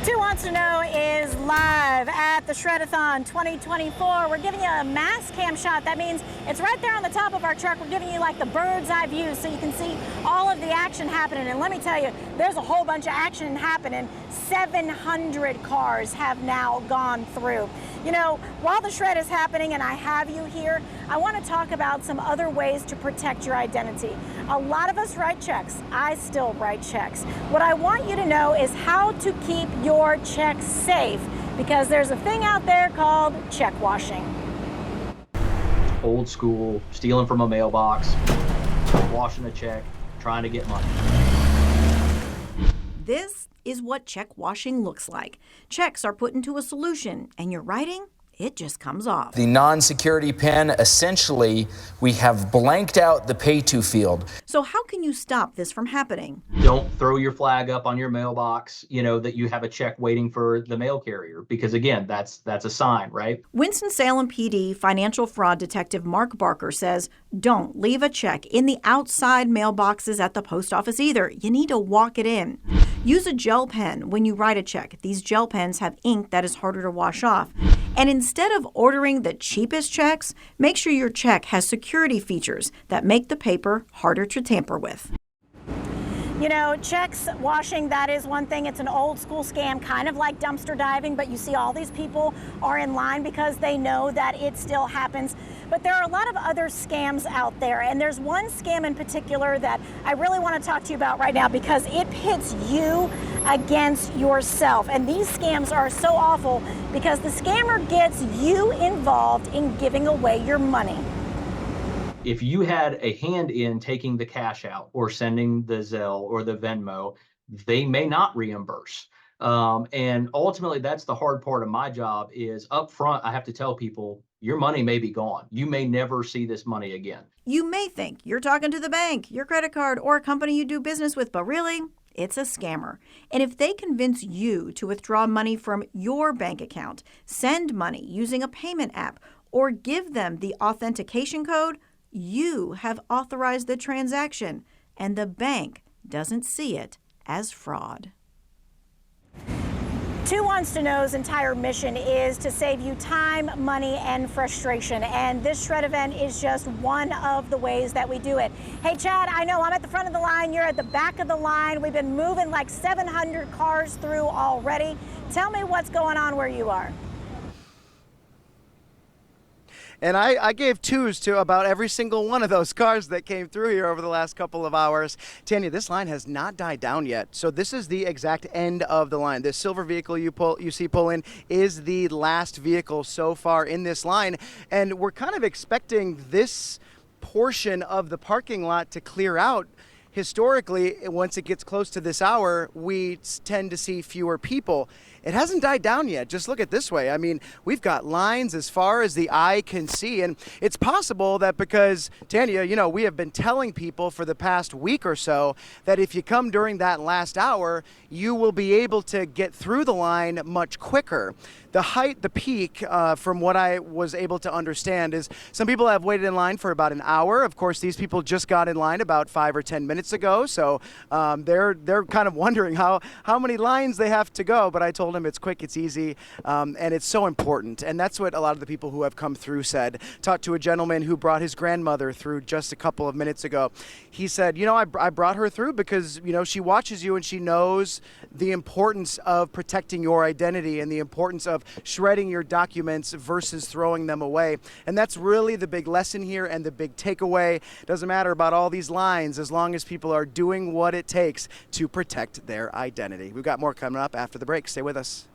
Who Wants to Know is live at the Shred-a-Thon 2024. We're giving you a mass cam shot. That means it's right there on the top of our truck. We're giving you like the bird's eye view so you can see all of the action happening. And let me tell you, there's a whole bunch of action happening. 700 cars have now gone through. You know, while the shred is happening and I have you here, I want to talk about some other ways to protect your identity. A lot of us write checks. I still write checks. What I want you to know is how to keep your checks safe, because there's a thing out there called check washing. Old school, stealing from a mailbox, washing a check, trying to get money. This is what check washing looks like. Checks are put into a solution and your writing, it just comes off. The non-security pen, essentially, we have blanked out the pay to field. So how can you stop this from happening? Don't throw your flag up on your mailbox, that you have a check waiting for the mail carrier, because again, that's a sign, right? Winston-Salem PD financial fraud detective Mark Barker says, don't leave a check in the outside mailboxes at the post office either. You need to walk it in. Use a gel pen when you write a check. These gel pens have ink that is harder to wash off. And instead of ordering the cheapest checks, make sure your check has security features that make the paper harder to tamper with. You know, checks washing, that is one thing. It's an old school scam, kind of like dumpster diving, but you see all these people are in line because they know that it still happens. But there are a lot of other scams out there, and there's one scam in particular that I really want to talk to you about right now because it pits you against yourself. And these scams are so awful because the scammer gets you involved in giving away your money. If you had a hand in taking the cash out or sending the Zelle or the Venmo, they may not reimburse. And ultimately, that's the hard part of my job is up front, I have to tell people, your money may be gone. You may never see this money again. You may think you're talking to the bank, your credit card, or a company you do business with, but really, it's a scammer. And if they convince you to withdraw money from your bank account, send money using a payment app, or give them the authentication code, you have authorized the transaction, and the bank doesn't see it as fraud. Who Wants to Know's entire mission is to save you time, money, and frustration. And this shred event is just one of the ways that we do it. Hey, Chad, I know I'm at the front of the line. You're at the back of the line. We've been moving like 700 cars through already. Tell me what's going on where you are. And I gave twos to about every single one of those cars that came through here over the last couple of hours. Tanya, this line has not died down yet. So this is the exact end of the line. This silver vehicle you see pull in is the last vehicle so far in this line. And we're kind of expecting this portion of the parking lot to clear out. Historically, once it gets close to this hour, we tend to see fewer people. It hasn't died down yet. Just look at this way. I mean, we've got lines as far as the eye can see. And it's possible that because, Tanya, we have been telling people for the past week or so that if you come during that last hour, you will be able to get through the line much quicker. The peak, from what I was able to understand, is some people have waited in line for about an hour. Of course, these people just got in line about 5 or 10 minutes ago, so they're kind of wondering how many lines they have to go. But I told them it's quick, it's easy, and it's so important. And that's what a lot of the people who have come through said. Talked to a gentleman who brought his grandmother through just a couple of minutes ago. He said, I brought her through because, she watches you and she knows the importance of protecting your identity and the importance of shredding your documents versus throwing them away. And that's really the big lesson here and the big takeaway. Doesn't matter about all these lines as long as people are doing what it takes to protect their identity. We've got more coming up after the break. Stay with us.